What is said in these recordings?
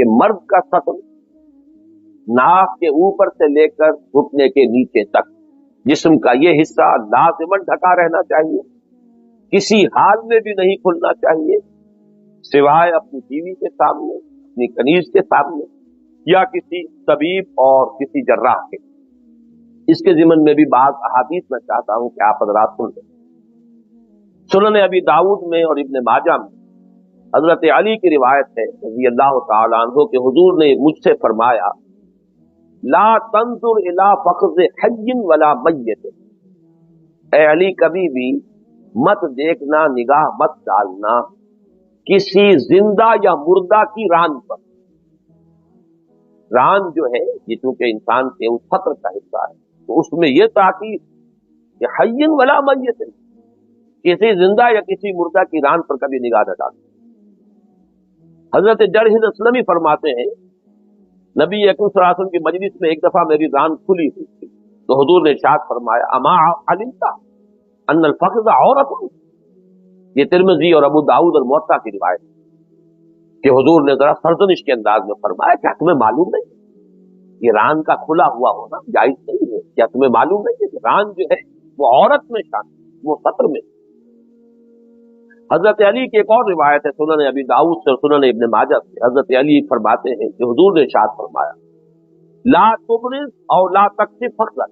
کہ مرد کا سطر ناک کے اوپر سے لے کر گھٹنے کے نیچے تک جسم کا یہ حصہ لازماً ڈھکا رہنا چاہیے، کسی حال میں بھی نہیں کھلنا چاہیے سوائے اپنی بیوی کے سامنے، اپنی کنیز کے سامنے، یا کسی طبیب اور کسی جراح کے۔ اس کے ضمن میں بھی بعض احادیث میں چاہتا ہوں کہ آپ حضرات سن لیں۔ سنن ابی داؤد میں اور ابن ماجہ میں حضرت علی کی روایت ہے رضی اللہ تعالی عنہ کہ حضور نے مجھ سے فرمایا لا تنظر الی فخذ حی ولا میت، اے علی کبھی بھی مت دیکھنا، نگاہ مت ڈالنا کسی زندہ یا مردہ کی ران پر۔ ران جو ہے یہ چونکہ انسان کے اس سطر کا حصہ ہے تو اس میں یہ تاکید کہ حی ولا میت، کسی زندہ یا کسی مردہ کی ران پر کبھی نگاہ نہ ڈالنا۔ حضرت جرح اسلمی فرماتے ہیں نبی اکرم صلی اللہ علیہ وسلم کی مجلس میں ایک دفعہ میری ران کھلی ہوئی تھی تو حضور نے ارشاد فرمایا اما علمت ان الفخذ عورت، یہ ترمذی اور ابو داؤد اور موطا کی روایت کہ حضور نے ذرا سرزنش کے انداز میں فرمایا کیا تمہیں معلوم نہیں یہ ران کا کھلا ہوا ہونا جائز نہیں ہے؟ کیا تمہیں معلوم نہیں کہ ران جو ہے وہ عورت میں شامل، وہ سطر میں۔ حضرت علی کی ایک اور روایت ہے سنن ابی داؤد سے اور سنن ابن ماجہ سے، حضرت علی فرماتے ہیں کہ حضور نے ارشاد فرمایا لا تبرز او لا تکشف فخذا،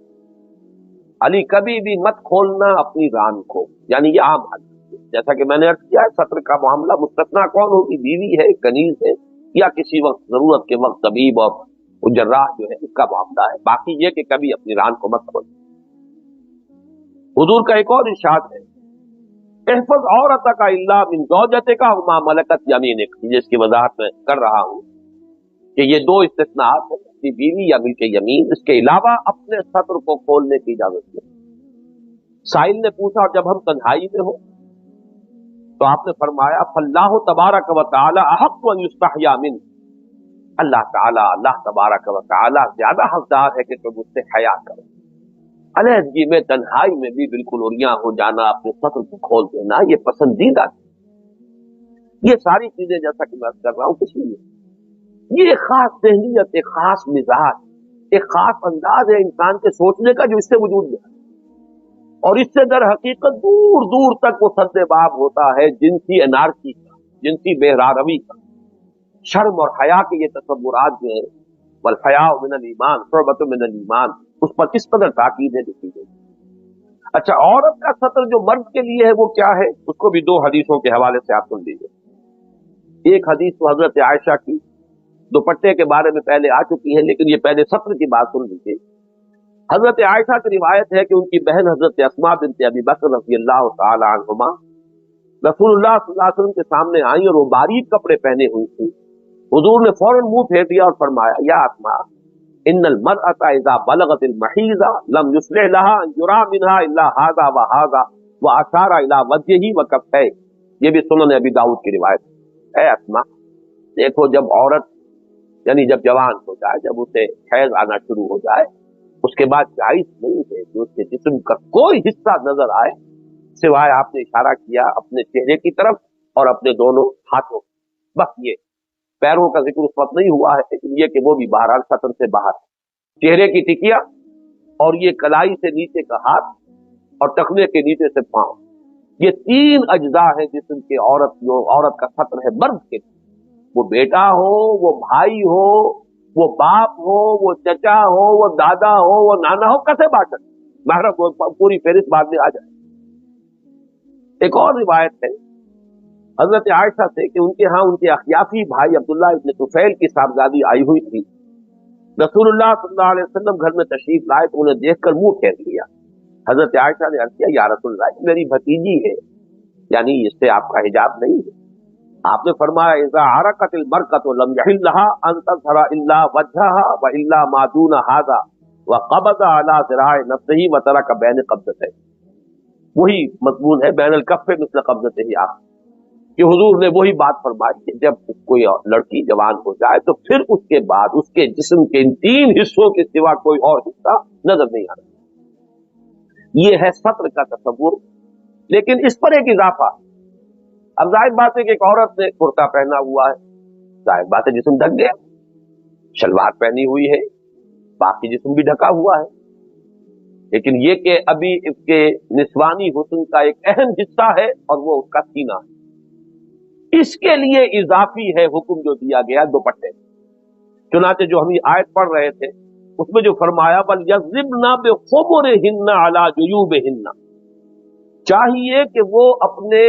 علی کبھی بھی مت کھولنا اپنی ران کو، یعنی یہ عام حال ہے۔ جیسا کہ میں نے عرض کیا ہے سطر کا معاملہ مستثنا کون ہوگی، بیوی ہے، کنیز ہے، یا کسی وقت ضرورت کے وقت طبیب اور جراح جو ہے اس کا معاملہ ہے، باقی یہ کہ کبھی اپنی ران کو مت کھول۔ حضور کا ایک اور ارشاد ہے احفظ عورتک الا من زوجتک وما ملکت یمینک، جس کی وضاحت میں کر رہا ہوں کہ یہ دو استثناءات ہیں، اپنی بیوی یا ملک یمین، اس کے علاوہ اپنے سطر کو کھولنے کی اجازت ہے۔ سائل نے پوچھا جب ہم تنہائی میں ہوں تو آپ نے فرمایا فاللہ تبارک و تعالی احق ان یستحیا منہ، اللہ تبارک و تعالی زیادہ حقدار ہے کہ تم اس سے حیا کرو۔ علیحدگی میں تنہائی میں بھی بالکل اوریاں ہو جانا، اپنے سطر کو کھول دینا یہ پسندیدہ ہے۔ یہ ساری چیزیں جیسا کہ میں کر رہا ہوں کس لیے، یہ ایک خاص ذہنیت، ایک خاص مزاج، ایک خاص انداز ہے انسان کے سوچنے کا جو اس سے وجود میں ہے، اور اس سے در حقیقت دور دور تک وہ سد باب ہوتا ہے جنسی انارکی کا، جنسی بہراروی کا، شرم اور حیا کے یہ تصورات جو ہیں والحیاء من الایمان شعبۃ من الایمان، اس پر کس قدر تاکید ہے دیکھی گئی۔ اچھا عورت کا سطر جو مرد کے لیے ہے وہ کیا ہے، اس کو بھی دو حدیثوں کے حوالے سے آپ سن لیجیے۔ ایک حدیث تو حضرت عائشہ کی دوپٹے کے بارے میں پہلے آ چکی ہے، لیکن یہ پہلے سطر کی بات سن لیجیے۔ حضرت عائشہ کی روایت ہے کہ ان کی بہن حضرت اسماء بنت ابی بکر رضی اللہ تعالی عنہما رسول اللہ صلی اللہ علیہ وسلم کے سامنے آئیں اور وہ باریک کپڑے پہنے ہوئی تھی۔ حضور نے فوراً منہ پھیر دیا اور فرمایا یا اسماء ان المرأة اذا بلغت المحیض لم یصلح لها ان یرى منها الا هذا وهذا واشار الى وجهه وکفیه، یہ بھی سنن ابی داؤد کی روایت ہے۔ اے اسماء دیکھو جب عورت یعنی جب جوان ہو جائے، جب اسے حیض آنا شروع ہو جائے، اس کے بعد جائز نہیں ہے کہ اس کے جسم کا کوئی حصہ نظر آئے سوائے آپ نے اشارہ کیا اپنے چہرے کی طرف اور اپنے دونوں ہاتھوں، بس یہ پیروں کا ذکر اس وقت نہیں ہوا ہے، لیکن یہ کہ وہ بھی بہرحال سطر سے باہر، چہرے کی ٹکیا اور یہ کلائی سے نیچے کا ہاتھ اور ٹخنے کے نیچے سے پاؤں، یہ تین اجزاء ہیں جسم کے عورت جو عورت کا سطر ہے مرد کے، وہ بیٹا ہو، وہ بھائی ہو، وہ باپ ہو، وہ چچا ہو، وہ دادا ہو، وہ نانا ہو، کسے باٹن محرم ہو، پوری فہرست بعد میں آ جائے۔ ایک اور روایت ہے حضرت عائشہ سے کہ ان کے ہاں ان کے اخیافی بھائی عبداللہ ابن طفیل کی صاحبزادی آئی ہوئی تھی، رسول اللہ صلی اللہ علیہ وسلم گھر میں تشریف لائے تو انہیں دیکھ کر منہ پھیر لیا۔ حضرت عائشہ نے عرض کیا یا رسول اللہ میری بھتیجی ہے، یعنی اس سے آپ کا حجاب نہیں ہے۔ آپ نے فرمایا اذا عرقت المرأة لم يحل لها ان تظهر الا وجهها والا ما دون هذا وقبض على ذراع نفسه وترك بين قبضتين، وہی مضمون ہے بین الکف مثل قبضته آپ کہ حضور نے وہی بات فرمائی کہ جب کوئی لڑکی جوان ہو جائے تو پھر اس کے بعد اس کے جسم کے ان تین حصوں کے سوا کوئی اور حصہ نظر نہیں آتا۔ یہ ہے سطر کا تصور، لیکن اس پر ایک اضافہ، اب ظاہر بات ہے کہ ایک عورت نے کرتا پہنا ہوا ہے जाहिर बात है जिस्म ढक गया, शलवार पहनी हुई है, बाकी जिस्म भी ढका हुआ है, लेकिन ये कि अभी इसके निस्वानी हुस्न का एक अहम हिस्सा है और वो उसका सीना है। इसके लिए इजाफी है हुक्म जो दिया गया दुपट्टे। चुनाचे जो हम ये आयत पढ़ रहे थे उसमें जो फरमाया बल यज़रिबना बिखुमुरिहिन्ना अला जुयूबिहिन्ना, चाहिए कि वो अपने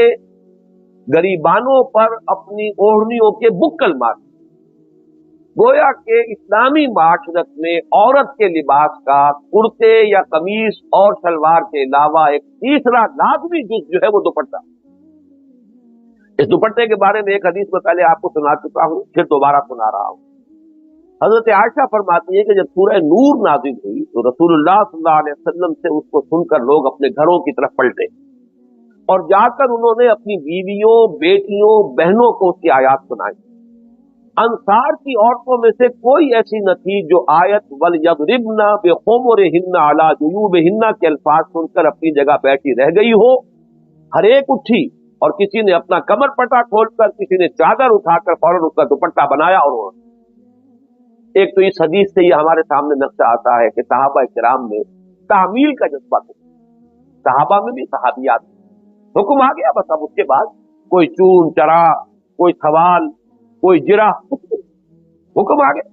गरीबानों पर अपनी ओढ़नियों के बुक्कल मारे। गोया के इस्लामी माशरत में औरत के लिबास का कुर्ते या कमीज और सलवार के अलावा एक तीसरा लाजमी जुज जो है वो दुपट्टा। इस दुपट्टे के बारे में एक हदीस में पहले आपको सुना चुका हूं, फिर दोबारा सुना रहा हूं। हजरत आयशा फरमाती है कि जब सूरह नूर नाज़िल हुई तो रसूलुल्लाह सल्लल्लाहु अलैहि वसल्लम से उसको सुनकर लोग अपने घरों की तरफ पलटे और जाकर उन्होंने अपनी बीवियों, बेटियों, बहनों को उसकी आयत सुनाई। अंसार की औरतों में से कोई ऐसी न थी जो आयत वल यज़रिबना बिखुमुरिहिन्ना अला जुयूबिहिन्ना के अल्फाज सुनकर अपनी जगह बैठी रह गई हो। हर एक उठी और किसी ने अपना कमर पटा खोलकर, किसी ने चादर उठाकर फौरन उसका दुपट्टा बनाया। और एक तो इस हदीस से ये हमारे सामने नक्शा आता है कि सहाबा किराम में तामील का जज्बा था, सहाबा में भी सहाबियात। हुक्म आ गया, बस अब उसके बाद कोई चून चरा, कोई सवाल, कोई जिरा, हुक्म आ गया।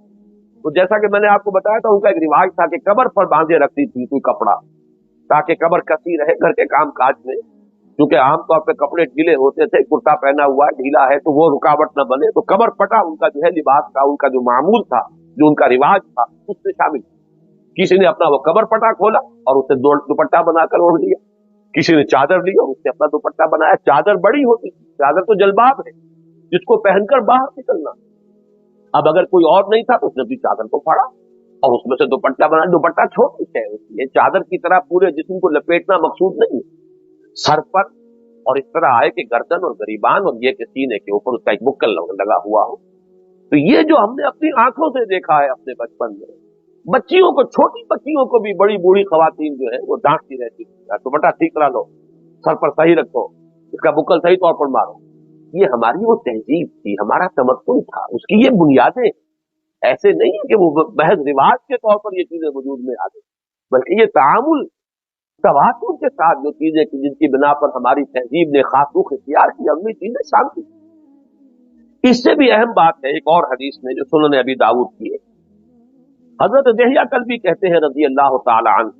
तो जैसा कि मैंने आपको बताया था, उनका एक रिवाज था कि कब्र पर बांधे रखती थी कोई कपड़ा ताकि कब्र कसी रहे घर के काम काज में, क्योंकि आमतौर पर कपड़े ढीले होते थे, कुर्ता पहना हुआ है ढीला है तो वो रुकावट न बने, तो कब्र पटा उनका जो है लिबास का, उनका जो मामूल था, जो उनका रिवाज था उसमें शामिल। किसी ने अपना वो कब्र पटा खोला और उससे दुपट्टा बनाकर ओढ़ लिया, किसी ने चादर ली और उससे अपना दुपट्टा बनाया। चादर बड़ी होती, चादर तो जलबाब है जिसको पहनकर बाहर निकलना। अब अगर कोई और नहीं था तो उसने भी चादर को फाड़ा और उसमें से दुपट्टा बनाया। दुपट्टा छोटी है, ये चादर की तरह पूरे जिस्म को लपेटना मकसूद नहीं है, सर पर और इस तरह आए कि गर्दन और गरीबान और ये के सीने के ऊपर उसका एक बुक्कल लगा हुआ हो। तो ये जो हमने अपनी आंखों से देखा है अपने बचपन में, बच्चियों को, छोटी बच्चियों को भी बड़ी बूढ़ी खवातीन जो है वो डांटती रहती है, दुपट्टा ठीक तरह लो, सर पर सही रखो, इसका बुक्कल सही तौर पर मारो। ये हमारी वो तहजीब थी, हमारा तमक्कुन था, उसकी ये बुनियादें। ऐसे नहीं है कि वो महज रिवाज के तौर पर ये चीजें वजूद में आ गई, बल्कि ये तामुल तवातुर के साथ जो चीजें जिनकी बिना पर हमारी तहजीब ने खास रुख इख्तियार की, अगली चीजें शामिल। इससे भी अहम बात है एक और हदीस में जो सुनन अबी दाऊद की है। हजरत दहिया कल्बी कहते हैं रज़ी अल्लाह तआला अन्हु,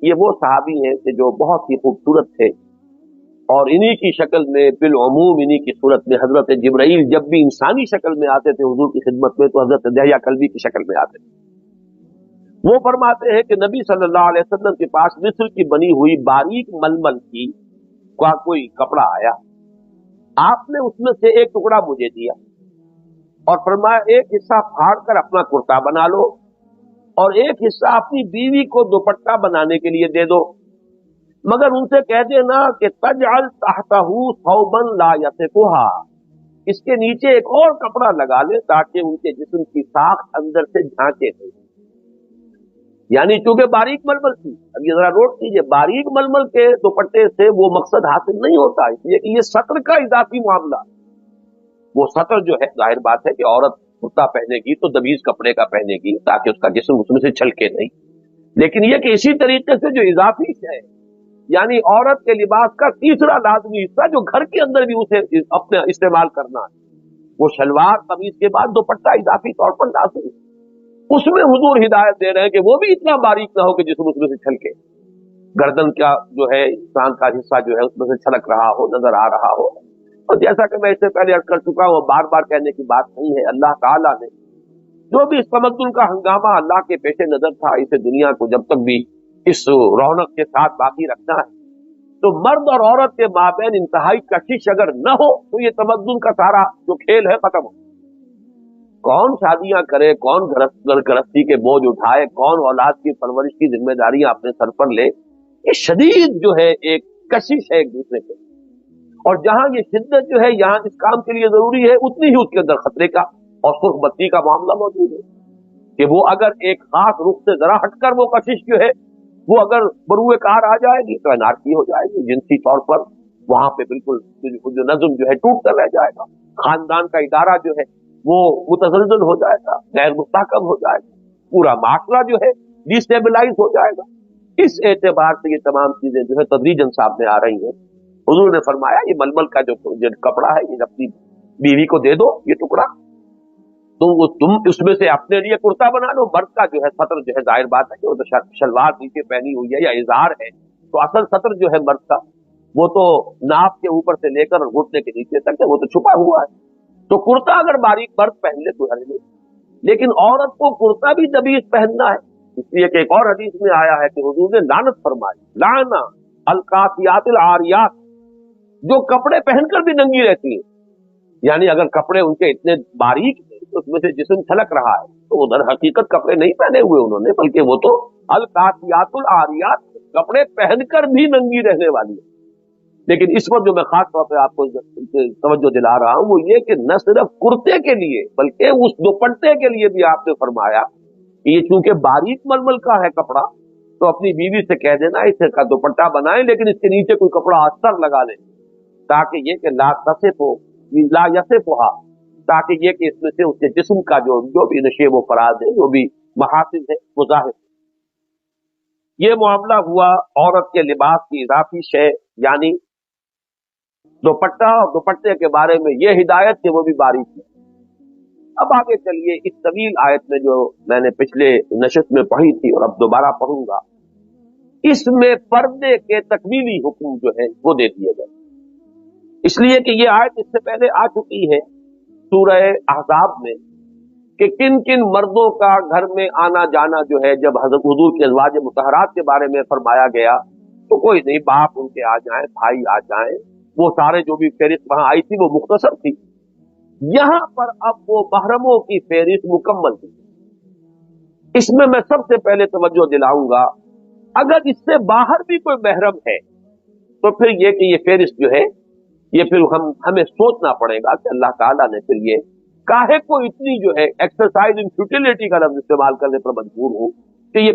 ये वो सहाबी हैं कि जो बहुत ही खूबसूरत थे और इन्हीं की शक्ल में, बिल उमूम इन्हीं की सूरत में हजरत जिब्राइल जब भी इंसानी शक्ल में आते थे हुजूर की खिदमत में तो हजरत दहिया कल्बी की शक्ल में आते थे। वो फरमाते हैं कि नबी सल्लल्लाहु अलैहि वसल्लम के पास मिस्र की बनी हुई बारीक मलमल की का कोई कपड़ा आया, आपने उसमें से एक टुकड़ा मुझे दिया और फरमाया एक हिस्सा फाड़ कर अपना कुर्ता बना लो और एक हिस्सा अपनी बीवी को दुपट्टा बनाने के लिए दे दो, मगर उनसे कह देना कि तजअल तहतहू सौबन ला यसिफुहा, इसके नीचे एक और कपड़ा लगा ले ताकि उनके जिस्म की साख अंदर से झांके नहीं। यानी चूंकि बारीक मलमल थी, अब ये जरा नोट कीजिए, बारीक मलमल के दुपट्टे से वो मकसद हासिल नहीं होता, इसलिए कि ये सत्र का इजाफी मामला। वो सत्र जो है जाहिर बात है कि औरत कुर्ता पहनेगी तो दबीज कपड़े का पहनेगी ताकि उसका जिस्म उसमें से छलके नहीं, लेकिन ये कि इसी तरीके से जो इजाफी है यानी औरत के लिबास का तीसरा लाजमी हिस्सा जो घर के अंदर भी उसे अपने इस्तेमाल करना है, वो शलवार कमीज के बाद दुपट्टा इजाफी तौर पर लाजमी है। उसमें हुजूर हिदायत दे रहे हैं कि वो भी इतना बारीक ना हो कि जिसमें उसमें से छलके, गर्दन का जो है इंसान का हिस्सा जो है उसमें से छलक रहा हो, नजर आ रहा हो। और जैसा कि मैं इससे पहले अर्ज कर चुका हूं, बार बार कहने की बात नहीं है, अल्लाह ताला ने जो भी इस तमद्दुन का हंगामा अल्लाह के पेशे नजर था, इसे दुनिया को जब तक भी इस रौनक के साथ बाकी रखना है तो मर्द और औरत के माबैन इंतहाई कशिश अगर न हो तो ये तमद्दुन का सारा जो खेल है खत्म हो। कौन शादियां करे, कौन गृहस्थी के बोझ उठाए, कौन औलाद की परवरिश की जिम्मेदारियां अपने सर पर ले, ये शदीद जो है एक कशिश है एक दूसरे पे। और जहां ये शिद्दत जो है यहाँ इस काम के लिए जरूरी है, उतनी ही उसके अंदर खतरे का और सुर्ख बत्ती का मामला मौजूद है कि वो अगर एक खास रुख से जरा हटकर वो कशिश जो है वो अगर बरूए कार आ जाएगी तो अनारकी हो जाएगी, जिनसी तौर पर वहां पे बिल्कुल जो नज्म जो है टूट कर रह जाएगा, खानदान का इदारा जो है वो मुतज़लज़ल हो जाएगा, गैर मुस्तहकम हो जाएगा, पूरा माशरा जो है डिस्टेबलाइज हो जाएगा। इस एतबार से ये तमाम चीजें जो है तदरीजन सामने आ रही हैं। हुजूर ने फरमाया ये मलमल का जो कपड़ा है ये अपनी बीवी को दे दो, ये टुकड़ा तुम उसमें से अपने लिए कुर्ता बना लो। मर्द का जो है सतर जो है जाहिर बात है कि वो तो शलवार नीचे पहनी हुई है या इज़ार है, तो असल सतर जो है मर्द का वो तो नाप के ऊपर से लेकर घुटने के नीचे तक है, वो तो छुपा हुआ है। तो कुर्ता अगर बारीक मर्द पहन ले तो हर्ज नहीं, लेकिन औरत को कुर्ता भी दबीज पहनना है। इसलिए कि एक और हदीस में आया है कि हुजूर ने लानत फरमाई, लाना अलकासियातिल आरियात, जो कपड़े पहनकर भी नंगी रहती है। यानी अगर कपड़े उनके इतने बारीक हैं तो उसमें से जिस्म छलक रहा है, तो उधर हकीकत कपड़े नहीं पहने हुए उन्होंने, बल्कि वो तो अलकासियातुल आरियात, कपड़े पहनकर भी नंगी रहने वाली है। लेकिन इस वक्त जो मैं खास तौर पे आपको तवज्जो दिला रहा हूं वो ये कि न सिर्फ कुर्ते के लिए बल्कि उस दुपट्टे के लिए भी आपने फरमाया कि ये चूंकि बारीक मलमल का है कपड़ा, तो अपनी बीवी से कह देना इसे का दुपट्टा बनाए, लेकिन इसके नीचे कोई कपड़ा अस्तर लगा ले, ताकि ये कि ला यसिफुहा, ताकि ये कि इसमें से उसके जिस्म का जो भी नशे वो फराज है, जो भी महासिन है वो जाहिर। ये मामला हुआ औरत के लिबास की इजाफी शय यानी दुपट्टा, और दुपट्टे के बारे में ये हिदायत कि वो भी बारीक है। अब आगे चलिए इस तवील आयत में जो मैंने पिछले नशस्त में पढ़ी थी और अब दोबारा पढ़ूंगा, इसमें पर्दे के तकमीली हुक्म जो है वो दे दिए गए। इसलिए कि ये आयत इससे पहले आ चुकी है सूरह अहज़ाब में कि किन किन मर्दों का घर में आना जाना जो है, जब हज़रत हुजूर के अज़वाज मुतहरात के बारे में फरमाया गया तो कोई नहीं, बाप उनके आ जाएं, भाई आ जाएं, वो सारे जो भी फेरिस्त वहां आई थी वो मुख्तसर थी। यहां पर अब वो महरमों की फेरिस्त मुकम्मल थी। इसमें मैं सबसे पहले तवज्जो दिलाऊंगा, अगर इससे बाहर भी कोई महरम है तो फिर ये कि ये फेरिस्त जो है ये फिर हमें सोचना पड़ेगा कि अल्लाह ताला ने फिर ये काहे को इतनी जो है एक्सरसाइज इन फ्यूटिलिटी का लफ्ज इस्तेमाल करने पर मजबूर हो कि ये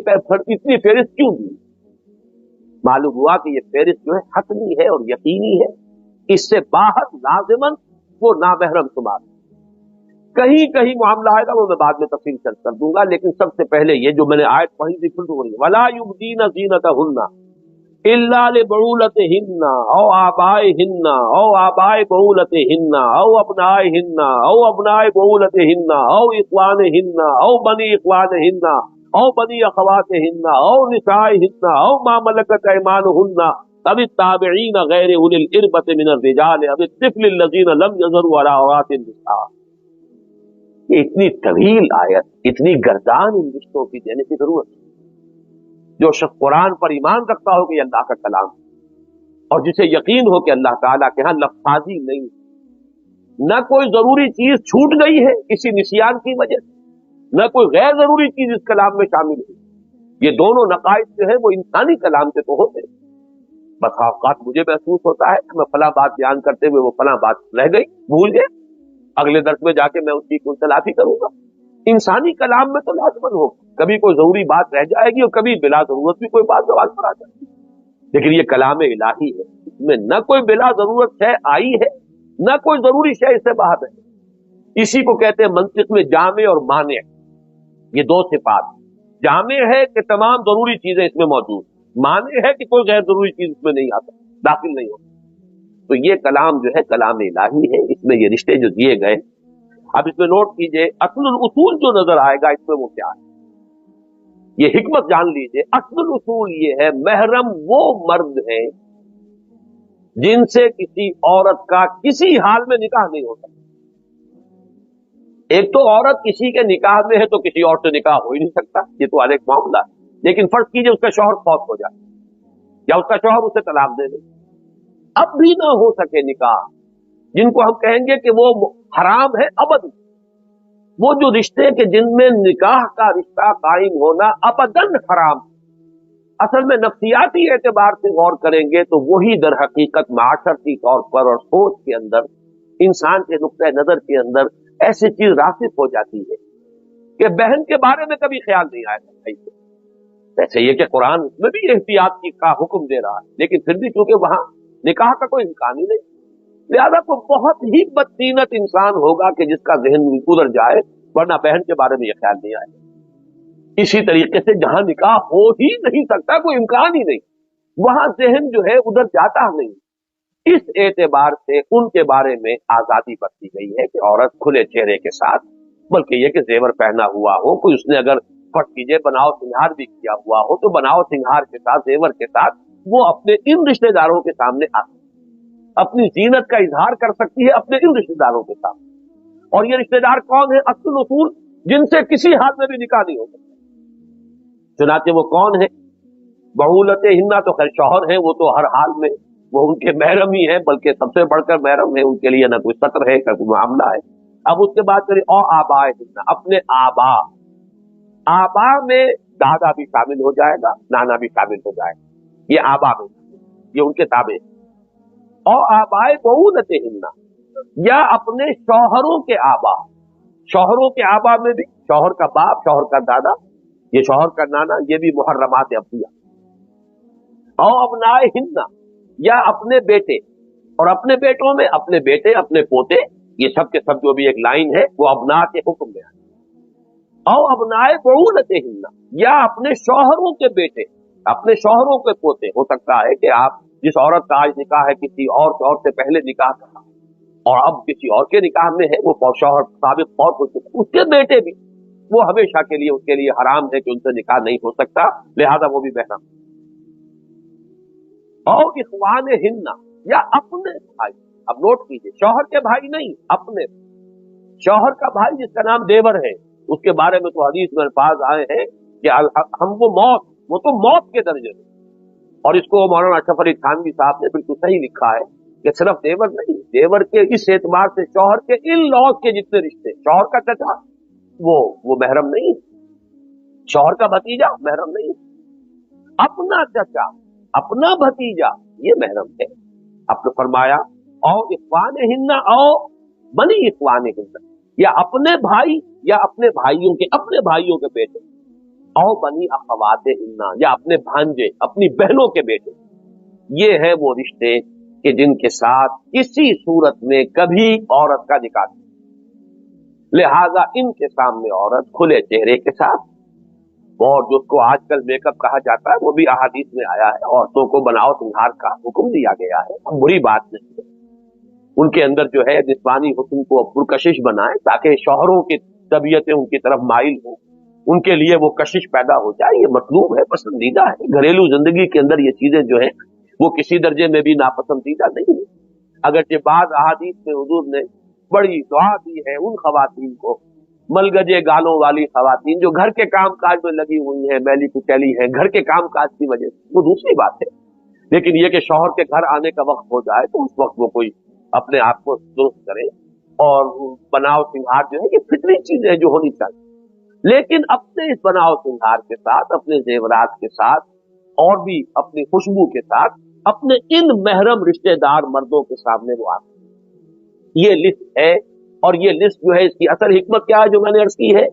इतनी फेरिस्त क्यों दी। मालूम हुआ कि ये फेरिस्त जो है हतमी है और यकीनी है, इससे बाहर लाजिमन वो नामहरम शुमार। कहीं कहीं मामला आएगा वो मैं बाद में तफसील कर दूंगा, लेकिन सबसे पहले ये जो मैंने आयत पढ़ी थी फिर तो वला युबदीना ज़ीनतहुन्ना इल्ला लिबउलतिहिन्ना औ आबाइहिन्ना औ आबाइ बउलतिहिन्ना औ अबनाइहिन्ना औ अबनाइ बउलतिहिन्ना औ इख्वानिहिन्ना औ बनी इख्वानिहिन्ना औ बनी अखवातिहिन्ना औ निसाइहिन्ना औ मा मलकत ऐमानुहुन्ना अव ताबिईन गैर उलिल इर्बति मिनर रिजाल अव तिफ्लिल लज़ीना लम यज़रू अला औरातिन निसा। ये इतनी तवील आयत, इतनी गर्दान इन रिश्तों की देने की जरूरत है। जो शख्स कुरान पर ईमान रखता हो कि अल्लाह का कलाम और जिसे यकीन हो कि अल्लाह ताला के यहाँ लफ्ज़ी नहीं, न कोई जरूरी चीज छूट गई है किसी निसियान की वजह से, न कोई गैर जरूरी चीज इस कलाम में शामिल है। ये दोनों नकाइद जो है वो इंसानी कलाम से तो होते हैं। बस औकात मुझे महसूस होता है कि मैं फला बात बयान करते हुए वो फला बात रह गई, भूल गए, अगले दर्स में जाके मैं उसकी कोई तलाफी करूंगा। इंसानी कलाम में तो लाजमन हो कभी कोई जरूरी बात रह जाएगी और कभी बिला जरूरत भी कोई बात जवाब पर आ जाएगी, लेकिन ये कलाम इलाही है, इसमें न कोई बिला जरूरत शय आई है न कोई जरूरी शय इससे बाहर है। इसी को कहते हैं मंतिक में जामे और माने, ये दो सिफात। जामे है कि तमाम जरूरी चीजें इसमें मौजूद, माने है कि कोई गैर जरूरी चीज इसमें नहीं आता, दाखिल नहीं होता। तो ये कलाम जो है कलाम इलाही है, इसमें ये रिश्ते जो दिए गए। अब इसमें नोट कीजिए असलुल उसूल जो नजर आएगा इसमें वो क्या है, ये हिकमत जान लीजिए। असलुल उसूल ये है महरम वो मर्द है जिनसे किसी औरत का किसी हाल में निकाह नहीं हो सकता। एक तो औरत किसी के निकाह में है तो किसी और से निकाह हो ही नहीं सकता, ये तो अलग मामला है। लेकिन फर्ज कीजिए उसका शौहर फौत हो जाए या उसका शौहर उसे तलाक दे दे, अब भी ना हो सके निकाह, जिनको हम कहेंगे कि वो हराम है अबद, वो जो रिश्ते के जिनमें निकाह का रिश्ता कायम होना अबदन हराम। असल में नफ्सियाती एतबार से गौर करेंगे तो वही दर हकीकत माशरती तौर पर और सोच के अंदर, इंसान के नुक्ते नजर के अंदर ऐसी चीज रासिक हो जाती है कि बहन के बारे में कभी ख्याल नहीं आएगा भाई से। वैसे ये कि कुरान उसमें भी एहतियात की का हुक्म दे रहा है, लेकिन फिर भी क्योंकि वहां निकाह का कोई इम्कान ही नहीं, लिहाजा कोई बहुत ही बदतीनत इंसान होगा कि जिसका जहन उधर जाए, वरना बहन के बारे में यह ख्याल नहीं आएगा। इसी तरीके से जहां निकाह हो ही नहीं सकता, कोई इम्कान ही नहीं, वहां जहन जो है उधर जाता नहीं। इस एतबार से उनके बारे में आजादी बरती गई है कि औरत खुले चेहरे के साथ, बल्कि यह कि जेवर पहना हुआ हो, कोई उसने अगर फट कीजिए बनाव सिंहार भी किया हुआ हो तो बनाव सिंहार के साथ, जेवर के साथ वो अपने इन रिश्तेदारों के सामने आ, अपनी जीनत का इजहार कर सकती है अपने इन रिश्तेदारों के साथ। और ये रिश्तेदार कौन है? असल उसूल जिनसे किसी हाथ में भी निकाह नहीं हो सकता। चुनाचे वो कौन है? बहुलत हिन्ना तो खैर शौहर है, वो तो हर हाल में वो उनके महरम ही है, बल्कि सबसे बढ़कर महरम है, उनके लिए ना कोई सत्र है, ना कोई मामला है। अब उसके बाद करिए और आबा हिन्ना, अपने आबा। आबा में दादा भी शामिल हो जाएगा, नाना भी शामिल हो जाएगा, ये आबा में, ये उनके ताबे। और आबाए बहुलत हिन्ना, या अपने शौहरों के आबा। शौहरों के आबा में भी शौहर का बाप, शौहर का दादा, ये शौहर का नाना, ये भी मुहर्रमात अब्दिया। और अपनाए हिन्ना, या अपने बेटे, और अपने बेटों में अपने बेटे, अपने पोते, ये सब के सब जो भी एक लाइन है वो अपना के हुक्म में आए। और अपनाए बहुलत हिन्ना, या अपने शौहरों के बेटे, अपने शौहरों के पोते। हो सकता है कि आप जिस औरत का आज निकाह है किसी और शौहर से पहले निकाह करा और अब किसी और के निकाह में है, वो शौहर साबिक फौत हो चुका, उसके बेटे भी वो हमेशा के लिए उसके लिए हराम है कि उनसे निकाह नहीं हो सकता, लिहाजा वो भी बहना। और इख्वान हिन्ना, या अपने भाई। अब नोट कीजिए, शौहर के भाई नहीं, अपने। शौहर का भाई जिसका नाम देवर है, उसके बारे में तो हदीस में अल्फाज आए हैं कि हम वो तो मौत के दर्जे में। और इसको मौलाना अशरफ अली थानवी साहब ने बिल्कुल सही लिखा है कि सिर्फ देवर नहीं, देवर के इस एतबार से शौहर के इन लॉज के जितने रिश्ते, शौहर का चचा वो महरम नहीं, शौहर का भतीजा महरम नहीं, अपना चचा, अपना भतीजा ये महरम है। आपने फरमाया और इख्वान हिन्ना और बनी इख्वान हिन्ना, या अपने भाई या अपने भाइयों के अपने भाइयों के बेटे, और बनी अखवाते हिन्ना, या अपने भांजे अपनी बहनों के बेटे। ये है वो रिश्ते कि जिनके साथ किसी सूरत में कभी औरत का निकाह नहीं, लिहाजा इनके सामने औरत खुले चेहरे के साथ, और जिसको आजकल मेकअप कहा जाता है वो भी अहादीस में आया है, औरतों को बनाओ सिंगार का हुक्म दिया गया है, बुरी बात नहीं है। उनके अंदर जो है जिस्मानी हुस्न को पुरकशिश बनाए ताकि शौहरों की तबीयतें उनकी तरफ माइल हो, उनके लिए वो कशिश पैदा हो जाए, ये मतलूब है, पसंदीदा है। घरेलू जिंदगी के अंदर ये चीजें जो है वो किसी दर्जे में भी नापसंदीदा नहीं है। अगरचे बाद अहादीस में हुजूर ने बड़ी दुआ दी है उन खवातीन को, मलगजे गालों वाली खवातीन जो घर के काम काज में लगी हुई हैं, मैली कुचैली हैं घर के काम काज की वजह से, वो दूसरी बात है। लेकिन ये कि शौहर के घर आने का वक्त हो जाए तो उस वक्त वो कोई अपने आप को दुरुस्त करे और बनाव सिंगार जो है ये फितरी चीज है जो होनी चाहिए। लेकिन अपने इस बनाव सिंगार के साथ, अपने जेवरात के साथ, और भी अपनी खुशबू के साथ अपने इन महरम रिश्तेदार मर्दों के सामने वो आते। ये लिस्ट है, और ये लिस्ट जो है इसकी असल हिकमत क्या है जो मैंने अर्ज की है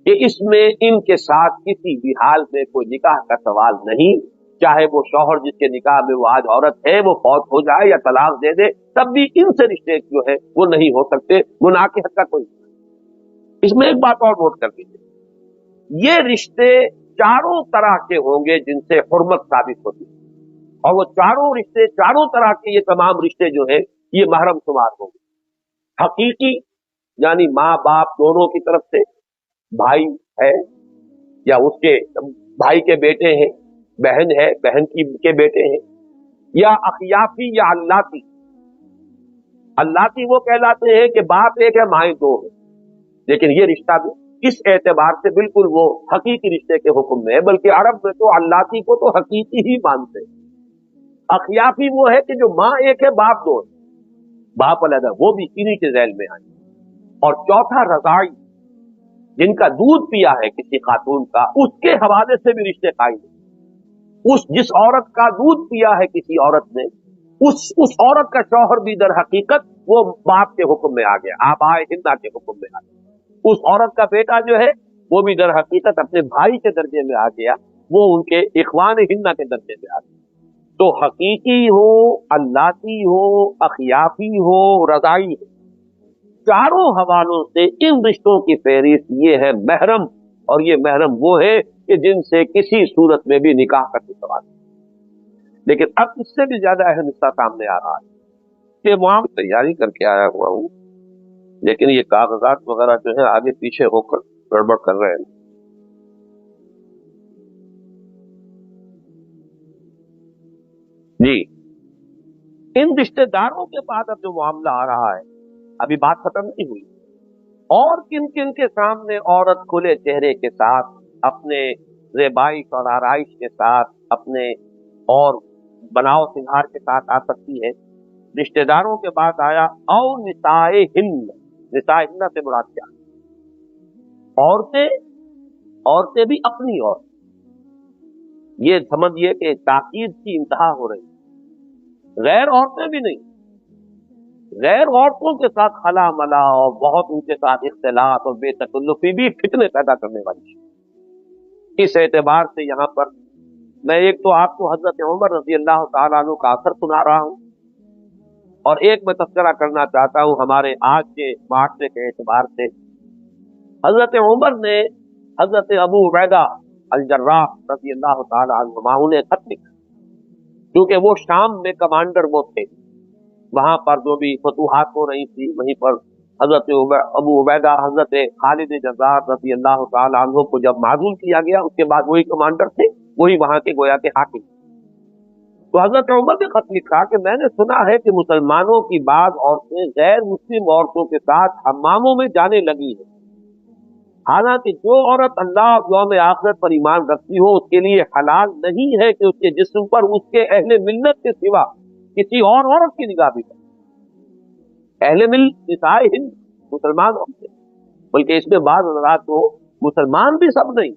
कि इसमें इनके साथ किसी भी हाल में कोई निकाह का सवाल नहीं, चाहे वो शौहर जिसके निकाह में वो आज औरत है वो फौत हो जाए या तलाक दे दे, तब भी इनसे रिश्ते जो है वो नहीं हो सकते, गुनाह के हद का कोई। इसमें एक बात और नोट कर लीजिए, ये रिश्ते चारों तरह के होंगे जिनसे हुर्मत साबित होती है, और वो चारों रिश्ते, चारों तरह के ये तमाम रिश्ते जो है ये महरम शुमार होंगे। हकीकी यानी माँ बाप दोनों की तरफ से, भाई है या उसके भाई के बेटे हैं, बहन है बहन के बेटे हैं, या अखियाफी या अल्लाती। अल्लाती वो कहलाते हैं कि बाप एक है माए दो है, लेकिन ये रिश्ता भी इस एतबार से बिल्कुल वो हकीकी रिश्ते के हुक्म में है, बल्कि अरब में तो अल्लाती को तो हकीकी ही मानते हैं। अखियाफी वो है कि जो माँ एक है बाप दो है, बाप अलग है, वो भी इन्हीं के झैल में आए। और चौथा रज़ाई, जिनका दूध पिया है किसी खातून का, उसके हवाले से भी रिश्ते कायम है। जिस औरत का दूध पिया है किसी औरत ने, उस औरत का शौहर भी दर हकीकत वो बाप के हुक्म में आ गया, आबाए हिंदा के हुक्म में आ गया। उस औरत का बेटा जो है वो भी दर हकीकत अपने भाई के दर्जे में आ गया, वो उनके इख्वान हिंदा के दर्जे में आ गया। تو حقیقی ہو، اللہی ہو، اخیافی ہو، رضائی ہو، چاروں حوالوں سے ان رشتوں کی فہرست یہ ہے محرم، اور یہ محرم وہ ہے کہ جن سے کسی صورت میں بھی نکاح کا سوال ہے۔ لیکن اب اس سے بھی زیادہ اہم حصہ سامنے آ رہا ہے کہ وہاں تیاری کر کے آیا ہوا ہوں، لیکن یہ کاغذات وغیرہ جو ہے آگے پیچھے ہو کر گڑبڑ کر رہے ہیں۔ جی، ان رشتہ داروں کے بعد اب جو معاملہ آ رہا ہے، ابھی بات ختم نہیں ہوئی، اور کن کن کے سامنے عورت کھلے چہرے کے ساتھ، اپنے زیبائش اور آرائش کے ساتھ، اپنے اور بناؤ سنگھار کے ساتھ آ سکتی ہے۔ رشتہ داروں کے بعد آیا او نسائے ہند، نسائے ہند سے مراد کیا؟ عورتیں بھی اپنی عورت، یہ سمجھیے کہ تاکید کی انتہا ہو رہی ہے، غیر عورتیں بھی نہیں، غیر عورتوں کے ساتھ خلا ملا اور بہت ان کے ساتھ اختلاط اور بے تکلفی بھی فتنے پیدا کرنے والی ہے۔ اس اعتبار سے یہاں پر میں ایک تو آپ کو حضرت عمر رضی اللہ تعالیٰ عنہ کا اثر سنا رہا ہوں، اور ایک میں تذکرہ کرنا چاہتا ہوں ہمارے آج کے معاشرے کے اعتبار سے۔ حضرت عمر نے حضرت ابو عبیدہ الجراح رضی اللہ تعالیٰ عنہ انہیں خط لکھا، کیونکہ وہ شام میں کمانڈر وہ تھے، وہاں پر جو بھی فتوحات ہو رہی تھی وہیں پر حضرت ابو عبیدہ حضرت خالد جزار رضی اللہ تعالیٰ عنہ کو جب معزول کیا گیا، اس کے بعد وہی کمانڈر تھے، وہی وہاں کے گویا کے حاکم۔ تو حضرت عمر نے خط لکھا کہ میں نے سنا ہے کہ مسلمانوں کی بعض عورتیں غیر مسلم عورتوں کے ساتھ حماموں میں جانے لگی ہیں، حالانکہ جو عورت اللہ اور یوم آخرت پر ایمان رکھتی ہو اس کے لیے حلال نہیں ہے کہ اس کے جسم پر اس کے اہل ملت کے سوا کسی اور عورت کی نگاہ بھی کرے۔ اہل ملت نسائے ہند، مسلمان عورتیں، بلکہ اس میں بعض حضرات کو مسلمان بھی سب نہیں،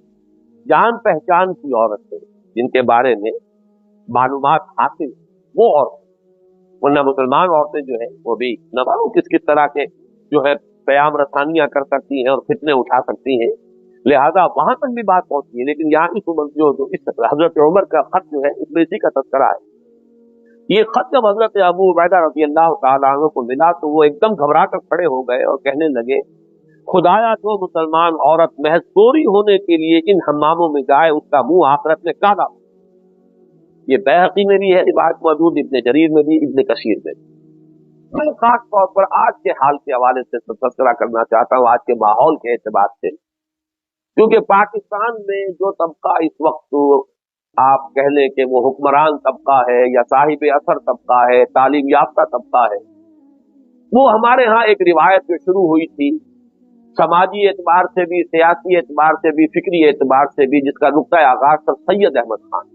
جان پہچان کی عورتیں جن کے بارے میں معلومات حاصل وہ عورتیں، ورنہ مسلمان عورتیں جو ہیں وہ بھی نہ معلوم کس کس طرح کے جو ہے پیام رسانیاں کر سکتی ہیں اور فتنے اٹھا سکتی ہیں، لہذا وہاں تک بھی بات پہنچتی ہے۔ لیکن یہاں اس حضرت عمر کا خط جو ہے اس میں اسی کا تذکرہ ہے۔ یہ خط جب حضرت ابو عبیدہ رضی اللہ تعالیٰ عنہ کو ملا تو وہ ایک دم گھبرا کر کھڑے ہو گئے اور کہنے لگے، خدایا جو مسلمان عورت محض چوری ہونے کے لیے ان حماموں میں جائے اس کا منہ آخرت میں کالا۔ یہ بیہقی میں بھی ہے روایت موجود، ابن جریر میں بھی، ابن کثیر میں بھی۔ میں خاص طور پر آج کے حال کے حوالے سے تذکرہ کرنا چاہتا ہوں، آج کے ماحول کے اعتبار سے، کیونکہ پاکستان میں جو طبقہ اس وقت آپ کہہ لیں کہ وہ حکمران طبقہ ہے یا صاحب اثر طبقہ ہے، تعلیم یافتہ طبقہ ہے، وہ ہمارے ہاں ایک روایت جو شروع ہوئی تھی سماجی اعتبار سے بھی، سیاسی اعتبار سے بھی، فکری اعتبار سے بھی، جس کا نقطۂ آغاز سر سید احمد خان،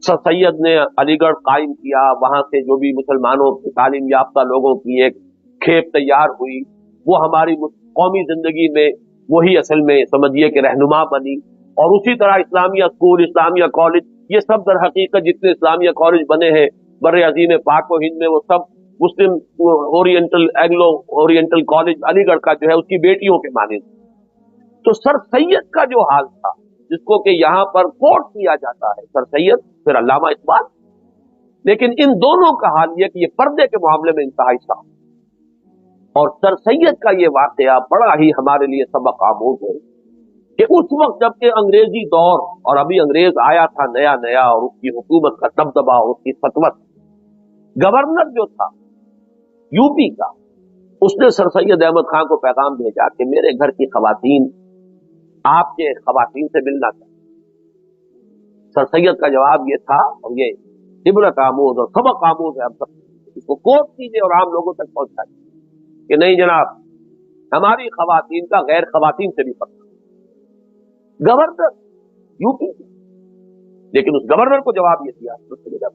سر سید نے علی گڑھ قائم کیا، وہاں سے جو بھی مسلمانوں تعلیم یافتہ لوگوں کی ایک کھیپ تیار ہوئی، وہ ہماری قومی زندگی میں وہی اصل میں سمجھیے کہ رہنما بنی، اور اسی طرح اسلامیہ اسکول، اسلامیہ کالج، یہ سب در حقیقت جتنے اسلامیہ کالج بنے ہیں بر عظیم پاک و ہند میں، وہ سب مسلم اورینٹل اینگلو اورینٹل کالج علی گڑھ کا جو ہے اس کی بیٹیوں کے مانند۔ تو سر سید کا جو حال تھا، جس کو کہ یہاں پر کوٹ کیا جاتا ہے، سر سید پھر علامہ اقبال، لیکن ان دونوں کا حال یہ کہ یہ پردے کے معاملے میں انتہائی صاف، اور سر سید کا یہ واقعہ بڑا ہی ہمارے لیے سبق آموز ہے کہ اس وقت جب کہ انگریزی دور اور ابھی انگریز آیا تھا نیا نیا، اور اس کی حکومت کا دبدبا اور اس کی سطوت، گورنر جو تھا یو پی کا، اس نے سر سید احمد خان کو پیغام بھیجا کہ میرے گھر کی خواتین آپ کے خواتین سے ملنا چاہتے۔ سر سید کا جواب یہ تھا، اور یہ عبرت آموز اور سبق آموز ہے، اب تک اس کو کوٹ کیجیے اور عام لوگوں تک پہنچائیے کہ نہیں جناب، ہماری خواتین کا غیر خواتین سے بھی فرق۔ گورنر یو پی، لیکن اس گورنر کو جواب یہ دیا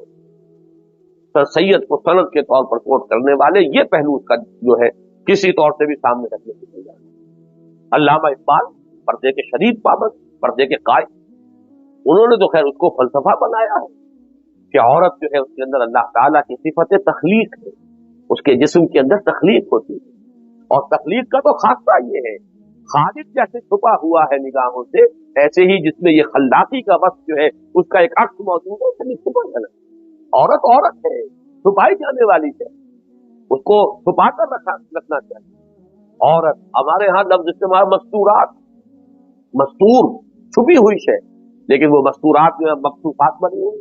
سر سید کو سند کے طور پر کوٹ کرنے والے، یہ پہلو اس کا جو ہے کسی طور سے بھی سامنے رکھنے کے لیے علامہ اقبال پردے کے شدید پابند، پردے کے قائل، انہوں نے تو خیر اس کو فلسفہ بنایا ہے کہ عورت جو ہے اس کے اندر اللہ تعالیٰ کی صفت تخلیق ہے، اس کے جسم کے اندر تخلیق ہوتی ہے، اور تخلیق کا تو خاصہ یہ ہے، خالق جیسے چھپا ہوا ہے نگاہوں سے، ایسے ہی جس میں یہ خلاقی کا وصف جو ہے اس کا ایک عکس موجود ہے، چھپا ہے نا۔ عورت عورت ہے، چھپائی جانے والی ہے، اس کو چھپا کر رکھنا چاہیے. عورت ہمارے ہاں لفظ استعمال مستورات، مستور چھپی ہوئی ہے، لیکن وہ مستورات جو ہے مکشوفات بنی ہوئی،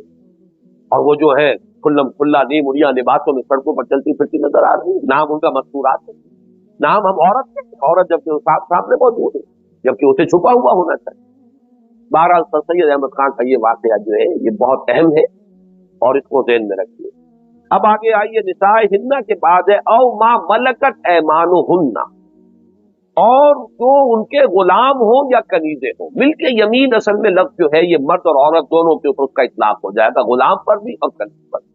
اور وہ جو ہے کھلم کھلا نیم اڑیا لباسوں میں سڑکوں پر چلتی پھرتی نظر آ رہی ہے. نام ان کا مستورات ہے، نام ہم عورت ہے. عورت جبکہ صاف سامنے موجود ہے، جبکہ اسے چھپا ہوا ہونا چاہیے. بہرحال سر سید احمد خان کا یہ واقعہ جو ہے یہ بہت اہم ہے اور اس کو ذہن میں رکھیے. اب آگے آئیے، نساء ہن کے بعد ہے او ما ملکت ایمانہن، اور جو ان کے غلام ہوں یا کنیزیں ہوں. مل کے یمین اصل میں لفظ جو ہے یہ مرد اور عورت دونوں کے اوپر اس کا اطلاق ہو جائے گا، غلام پر بھی اور کنیز پر بھی.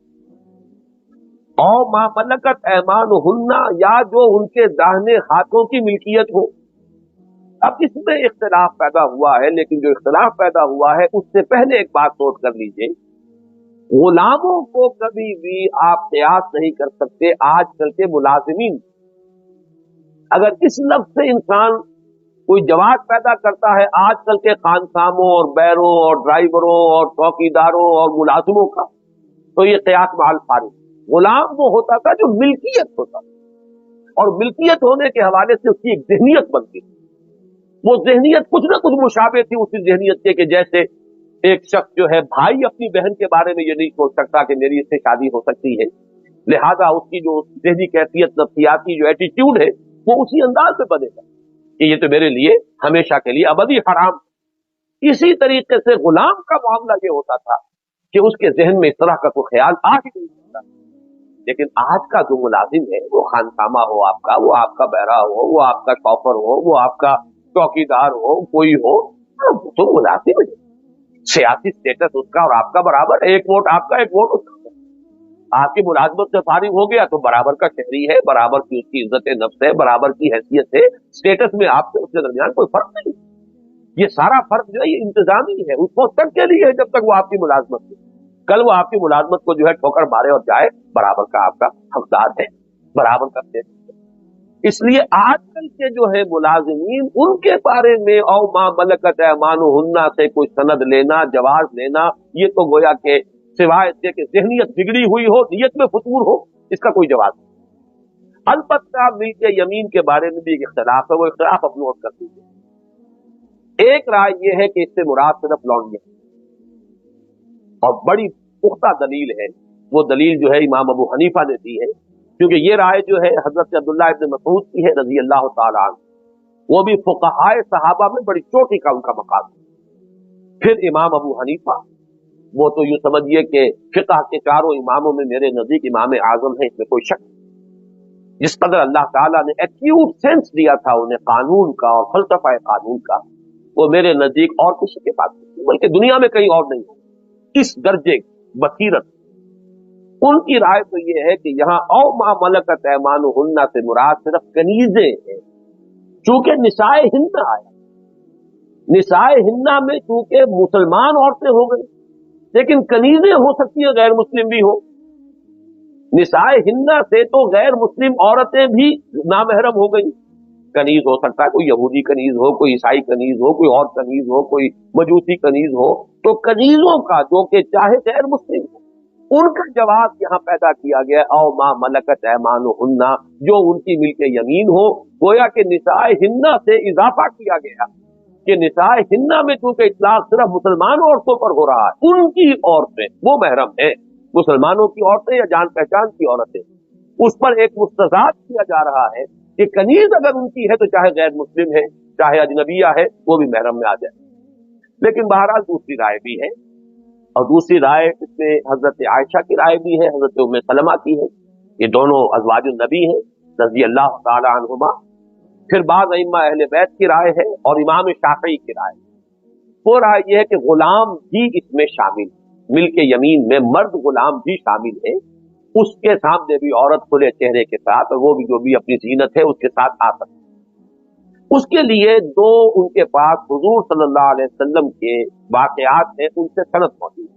او ما ملکت ایمانہن، یا جو ان کے داہنے ہاتھوں کی ملکیت ہو. اب اس میں اختلاف پیدا ہوا ہے، لیکن جو اختلاف پیدا ہوا ہے اس سے پہلے ایک بات نوٹ کر لیجئے، غلاموں کو کبھی بھی آپ قیاس نہیں کر سکتے آج کل کے ملازمین. اگر اس لفظ سے انسان کوئی جواز پیدا کرتا ہے آج کل کے خانساموں اور بیروں اور ڈرائیوروں اور چوکیداروں اور ملازموں کا، تو یہ قیاس محل فارغ. غلام وہ ہوتا تھا جو ملکیت ہوتا تھا، اور ملکیت ہونے کے حوالے سے اس کی ایک ذہنیت بنتی تھی. وہ ذہنیت کچھ نہ کچھ مشابہ تھی اسی ذہنیت کے کہ جیسے ایک شخص جو ہے بھائی اپنی بہن کے بارے میں یہ نہیں سوچ سکتا کہ میری اس سے شادی ہو سکتی ہے، لہذا اس کی جو ذہنی کیفیت، نفسیاتی جو ایٹیٹیوڈ ہے وہ اسی انداز میں بنے گا کہ یہ تو میرے لیے ہمیشہ کے لیے ابدی حرام. اسی طریقے سے غلام کا معاملہ یہ ہوتا تھا کہ اس کے ذہن میں اس طرح کا کوئی خیال آ ہی نہیں سکتا. لیکن آج کا جو ملازم ہے، وہ خانسامہ ہو آپ کا، وہ آپ کا بہرا ہو، وہ آپ کا شوفر ہو، وہ آپ کا چوکیدار ہو، کوئی ہو، تو ملازم ہے. سیاسی سٹیٹس اس کا اور آپ کا برابر ہے، ایک ووٹ آپ کا، ایک ووٹ اس کا. آپ کی ملازمت سے فارغ ہو گیا تو برابر کا شہری ہے، برابر کی اس کی عزت نفس ہے، برابر کی حیثیت ہے. سٹیٹس میں آپ سے اس کے درمیان کوئی فرق نہیں. یہ سارا فرق جو ہے یہ انتظامی ہے، اس وقت تک کے لیے ہے جب تک وہ آپ کی ملازمت ہے. کل وہ آپ کی ملازمت کو جو ہے ٹھوکر مارے اور جائے، برابر کا آپ کا حقدار ہے، برابر کا شہری ہے. اس لیے آج کل کے جو ہے ملازمین، ان کے بارے میں او ما ملکت ایمانہن سے کوئی سند لینا، جواز لینا، یہ تو گویا کہ سوائے اس کے کہ ذہنیت بگڑی ہوئی ہو، نیت میں فتور ہو، اس کا کوئی جواز نہیں. البتہ ملک یمین کے بارے میں بھی ایک اختلاف ہے، وہ اختلاف اپ نوٹ کر لیجیے. ایک رائے یہ ہے کہ اس سے مراد صرف لونڈی ہے، اور بڑی پختہ دلیل ہے. وہ دلیل جو ہے امام ابو حنیفہ نے دی ہے، کیونکہ یہ رائے جو ہے حضرت عبداللہ ابن مسعود کی ہے رضی اللہ تعالیٰ عنہ، وہ بھی فقہائے صحابہ میں بڑی چوٹی کا ان کا مقام ہے. پھر امام ابو حنیفہ، وہ تو یوں سمجھیے کہ فقہ کے چاروں اماموں میں میرے نزدیک امام اعظم ہے، اس میں کوئی شک نہیں. جس قدر اللہ تعالیٰ نے ایکیوٹ سینس دیا تھا انہیں قانون کا اور فلسفہ قانون کا، وہ میرے نزدیک اور کسی کے پاس نہیں، بلکہ دنیا میں کہیں اور نہیں ہو اس درجے بصیرت. ان کی رائے تو یہ ہے کہ یہاں او ما ملکت ایمانہن سے مراد صرف کنیزیں ہیں. چونکہ نساء ہن آیا، نساء ہن میں چونکہ مسلمان عورتیں ہو گئی، لیکن کنیزیں ہو سکتی ہیں غیر مسلم بھی ہو. نساء ہن سے تو غیر مسلم عورتیں بھی نامحرم ہو گئی. کنیز ہو سکتا ہے کوئی یہودی کنیز ہو، کوئی عیسائی کنیز ہو، کوئی اور کنیز ہو، کوئی مجوسی کنیز ہو. تو کنیزوں کا جو کہ چاہے غیر مسلم ہو، ان کا جواب یہاں پیدا کیا گیا او ما ملکت ایمانہن، جو ان کی ملک یمین ہو. گویا کہ نساء ہن سے اضافہ کیا گیا کہ نساء ہن میں چونکہ اطلاق صرف مسلمان عورتوں پر ہو رہا ہے، ان کی عورتیں وہ محرم ہیں، مسلمانوں کی عورتیں یا جان پہچان کی عورتیں، اس پر ایک مستضاد کیا جا رہا ہے کہ کنیز اگر ان کی ہے تو چاہے غیر مسلم ہے، چاہے اجنبیہ ہے، وہ بھی محرم میں آ جائے. لیکن بہرحال دوسری رائے بھی ہے، اور دوسری رائے اس میں حضرت عائشہ کی رائے بھی ہے، حضرت ام سلمہ کی ہے. یہ دونوں ازواج النبی ہیں رضی اللہ تعالی عنہما. پھر بعض ائمہ اہل بیت کی رائے ہے اور امام شافعی کی رائے. وہ رائے یہ ہے کہ غلام بھی اس میں شامل، ملک یمین میں مرد غلام بھی شامل ہے. اس کے سامنے بھی عورت کھلے چہرے کے ساتھ، اور وہ بھی جو بھی اپنی زینت ہے اس کے ساتھ آ سکتی. اس کے لیے دو ان کے پاس حضور صلی اللہ علیہ وسلم کے واقعات ہیں، ان سے سند موجود ہے.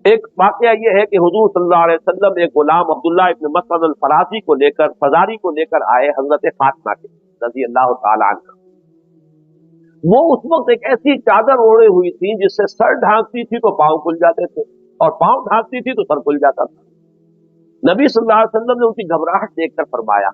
ایک واقعہ یہ ہے کہ حضور صلی اللہ علیہ وسلم ایک غلام عبداللہ ابن مسعود الفرازی کو لے کر، فزاری کو لے کر آئے حضرت فاطمہ کے رضی اللہ تعالیٰ عنہ. وہ اس وقت ایک ایسی چادر اوڑھے ہوئی تھی جس سے سر ڈھانکتی تھی تو پاؤں کھل جاتے تھے، और पांव ढांकती थी तो सर खुल जाता था। नबी सल्लल्लाहु अलैहि वसल्लम ने उनकी घबराहट देखकर फरमाया,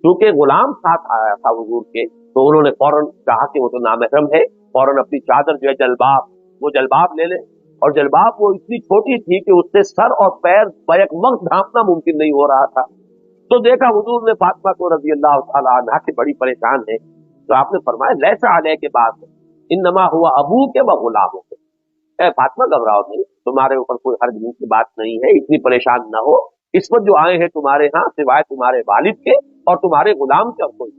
क्योंकि गुलाम साथ आया था हुजूर के, तो उन्होंने फौरन कहा कि वो तो नामहरम है, फौरन अपनी चादर जो है जलबाब, वो जलबाब ले ले। और जलबाब वो इतनी छोटी थी कि उससे सर और पैर बैक वक्त ढांपना मुमकिन नहीं हो रहा था। तो देखा हुजूर ने फातिमा को रजी अल्लाह तआला अन्हा के बड़ी परेशान है, तो आपने फरमाया लैसा अलैह के बाद इन्नमा हुआ अबू के व गुलाम के, ए फातिमा घबराओ नहीं, तुम्हारे ऊपर कोई हर्ज की बात नहीं है, इतनी परेशान न हो। इस पर जो आए हैं तुम्हारे यहाँ सिवाय तुम्हारे वालिद के और तुम्हारे गुलाम के और कोई।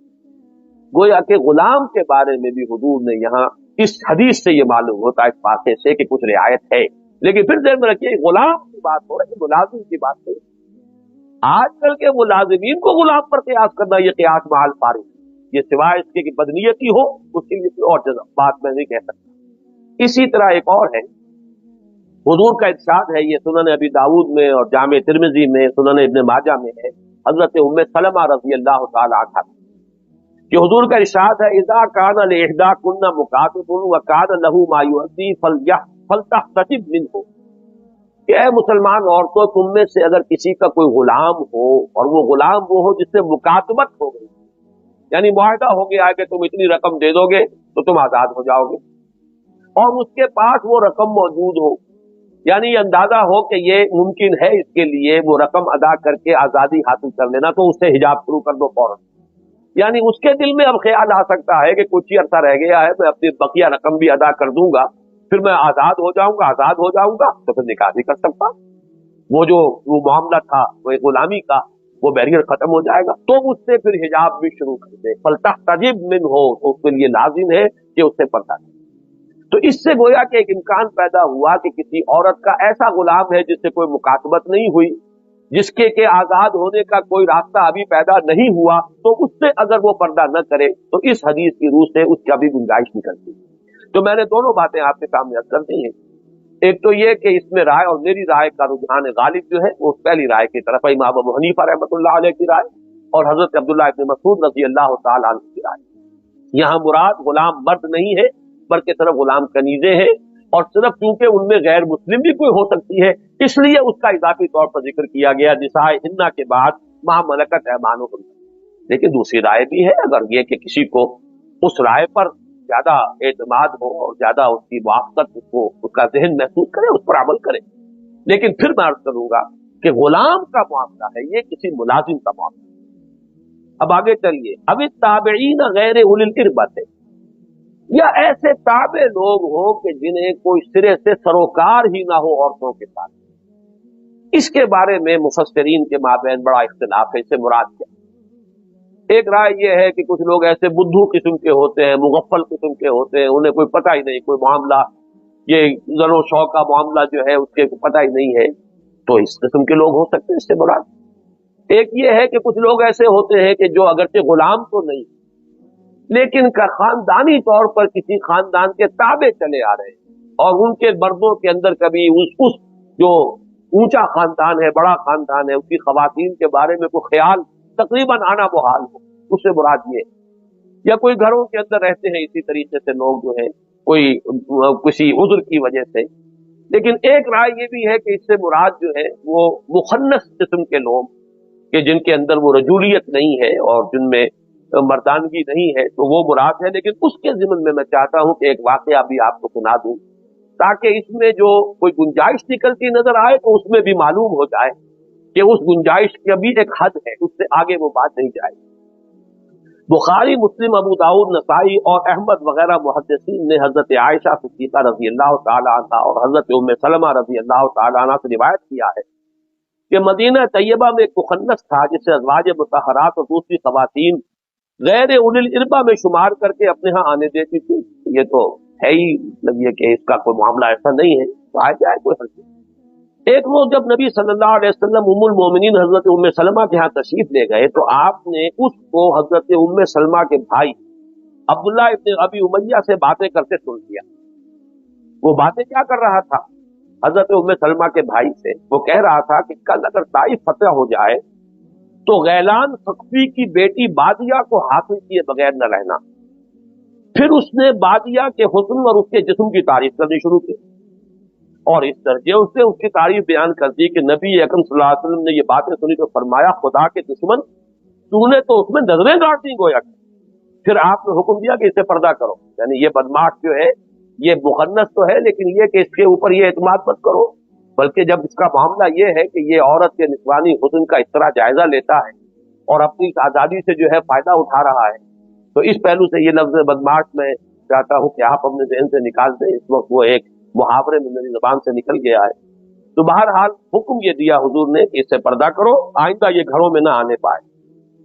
गोया के गुलाम के बारे में भी हुजूर ने यहाँ इस हदीस से ये मालूम होता है, इस वाक़े से कि कुछ रियायत है। लेकिन फिर ध्यान में रखिए गुलाम की बात हो रही है, मुलाजिम की बात नहीं। आजकल के मुलाजिमीन को गुलाम पर क़यास करना ये क़यास महल फारिग, ये सिवाय इसके कि बदनीयती हो उसके लिए कोई और बात मैं नहीं कह सकता। इसी तरह एक और है, हुजूर का इरशाद है, ये सुनन अबी दाऊद में और जामे तिर्मिज़ी में, सुनन इब्न माजा में है, हजरत उम्मे सलमा रज़ी अल्लाह तआला अन्हा कि हुजूर का इरशाद है, इज़ा काना लिइहदा कुन्ना मुकातिबुन व काना लहू मा युअती फलतहतसिब मिन्हु, कि ऐ मुसलमान औरतों, तुम में से अगर किसी का कोई गुलाम हो और वो गुलाम वो हो जिससे मुकातबत हो गई, यानी मुआहदा हो गया है कि तुम इतनी रकम दे दोगे तो तुम आजाद हो जाओगे, और उसके पास वो रकम मौजूद हो, यानी अंदाजा हो कि ये मुमकिन है इसके लिए वो रकम अदा करके आजादी हासिल कर लेना, तो उससे हिजाब शुरू कर दो फौरन। यानी उसके दिल में अब ख्याल आ सकता है कि कुछ ही अरसा रह गया है, मैं अपनी बकिया रकम भी अदा कर दूंगा, फिर मैं आजाद हो जाऊंगा, तो फिर निकाह भी कर सकता। वो मामला था वो एक गुलामी का, वो बैरियर खत्म हो जाएगा, तो उससे फिर हिजाब भी शुरू कर दे। फलतहतजिब मिन हो, तो उसके लिए लाजिम है कि उससे पर्दा करे। तो इससे गोया कि एक इम्कान पैदा हुआ कि किसी औरत का ऐसा गुलाम है जिससे कोई मुकातबत नहीं हुई, जिसके के आजाद होने का कोई रास्ता अभी पैदा नहीं हुआ, तो उससे अगर वो पर्दा न करे तो इस हदीस की रूह से उसका भी गुंजाइश निकलती है। तो मैंने दोनों बातें आपके सामने अर्ज कर दी हैं। एक तो ये कि इसमें राय और मेरी राय का रुझान गालिब जो है वो पहली राय की तरफ है, इमाम अबू हनीफा रहमतुल्लाह अलैह की राय और हजरत अब्दुल्लाह इब्न मसूद रज़ी अल्लाह तआला अन्हु की राय। यहाँ मुराद गुलाम मर्द नहीं है बल्कि सिर्फ गुलाम कनीजे हैं, और सिर्फ क्योंकि उनमें गैर मुस्लिम भी कोई हो सकती है इसलिए उसका इजाफी तौर पर जिक्र किया गया, निसाए हिन्ना के बाद मा मलकत ऐमानुहुन। लेकिन दूसरी राय भी है, अगर ये कि किसी को उस राय पर ज्यादा एतमाद हो और ज्यादा उसकी मुआफ़क़त उसको उसका ज़हन महसूस करे, उस पर अमल करे। लेकिन फिर मैं अर्ज करूंगा कि गुलाम का मामला है, ये किसी मुलाजिम का मामला है। अब आगे चलिए, अब ताबईन गैर उलिल इरबत है, या ऐसे ताबे लोग हो कि जिन्हें कोई सिरे से सरोकार ही ना हो औरतों के साथ, इसके बारे में मुफस्सिरीन के माबैन बड़ा इख्तिलाफ है। इससे मुराद क्या? एक राय यह है कि कुछ लोग ऐसे बुद्धू किस्म के होते हैं, मुगफ्फल किस्म के होते हैं, उन्हें कोई पता ही नहीं, कोई मामला ये ज़रो शौ का मामला जो है उसके पता ही नहीं है, तो इस किस्म के लोग हो सकते हैं, इससे मुराद। एक ये है कि कुछ लोग ऐसे होते हैं कि जो अगरचे गुलाम तो नहीं लेकिन का खानदानी तौर पर किसी खानदान के ताबे चले आ रहे हैं, और उनके मर्दों के अंदर कभी उस जो ऊंचा खानदान है, बड़ा खानदान है, उसकी खवातीन के बारे में कोई ख्याल तकरीबन आना मुहाल हो, उससे मुराद ये। या कोई घरों के अंदर रहते हैं इसी तरीके से लोग जो है कोई किसी उज़्र की वजह से। लेकिन एक राय ये भी है कि इससे मुराद जो है वो मुखन्नस किस्म के लोग कि जिनके अंदर वो रजूलियत नहीं है और जिनमें मर्दानगी नहीं है, तो वो मुराद है। लेकिन उसके ज़िम्न में मैं चाहता हूं कि एक वाकया भी आपको सुना दूं, ताकि इसमें जो कोई गुंजाइश निकलती नजर आए तो उसमें भी मालूम हो जाए कि उस गुंजाइश की भी एक हद है, उससे आगे वो बात नहीं जाएगी। बुखारी, मुस्लिम, अबू दाऊद, नसाई और अहमद वगैरह मुहद्दिसीन ने हजरत आयशा सिद्दीक़ा रज़ी अल्लाह तआला अन्हा और हजरत उम्मे सलमा रज़ी अल्लाह तआला अन्हा से रिवायत किया है कि मदीना तैयबा में एक मुखन्नस था जिसे अज़वाज मुतहरात और दूसरी खवातीन गैर उलिल इरबा में शुमार करके अपने यहाँ आने देती थी। ये तो है ही, मतलब ये कि इसका कोई मामला ऐसा नहीं है, तो आ जाए कोई हर्ज नहीं। एक रोज जब नबी सल्लल्लाहु अलैहि वसल्लम उम्मुल मोमिनीन हजरत उम्मे सलमा के यहाँ तशरीफ ले गए, तो आपने उसको हजरत उम्मे सलमा के भाई अब्दुल्लाह इब्न अबी उमय्या से बातें करते सुन लिया। वो बातें क्या कर रहा था? हजरत उम्मे सलमा के भाई से वो कह रहा था कि कल अगर ताइफ फतह हो जाए तो गैलान सख्फी की बेटी बादिया को हासिल किए बगैर न रहना। फिर उसने बादिया के हुस्न और उसके जिस्म की तारीफ करनी शुरू की اور इस दर्जे उसने उसकी तारीफ बयान कर दी कि नबी अकरम सल्लल्लाहु अलैहि वसल्लम ने ये बातें सुनी तो फरमाया, खुदा के दुश्मन, तूने तो उसमें नजरें गाड़ दी गोया। फिर आपने हुक्म दिया कि इसे पर्दा करो, यानी ये बदमाश जो है ये मुखन्नस तो है, लेकिन ये कि इसके ऊपर ये एतमाद मत करो, बल्कि जब इसका मामला ये है कि ये औरत के निस्वानी हुस्न का इस तरह जायजा लेता है और अपनी आजादी से जो है फायदा उठा रहा है, तो इस पहलू से ये लफ्ज बदमाश मैं चाहता हूं कि आप अपने जहन से निकाल दें। इस वक्त वो एक मुहावरे में मेरी जबान से निकल गया है। तो बहरहाल हुक्म ये दिया हुजूर ने कि इससे पर्दा करो, आइंदा ये घरों में ना आने पाए।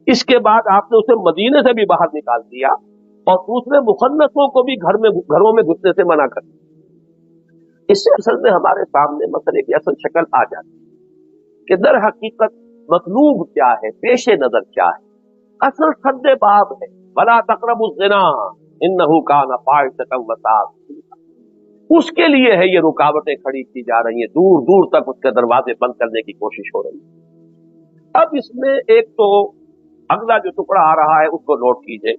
इसके बाद आपने उसे मदीने से भी बाहर निकाल दिया और दूसरे मुखन्नसों को भी घरों में घुसने से मना कर दिया। इससे असल में हमारे सामने मसले की असल शक्ल आ जाती है कि दर हकीकत मतलूब क्या है, पेश नजर क्या है। असल सद्दे बाब है वला तक़रबुज़ ज़िना इन्नहु काना फ़ाहिशतन व साअ सबीला। उसके लिए है ये रुकावटें खड़ी की जा रही हैं, दूर दूर तक उसके दरवाजे बंद करने की कोशिश हो रही है। अब इसमें एक तो अगला जो टुकड़ा आ रहा है उसको नोट कीजिए,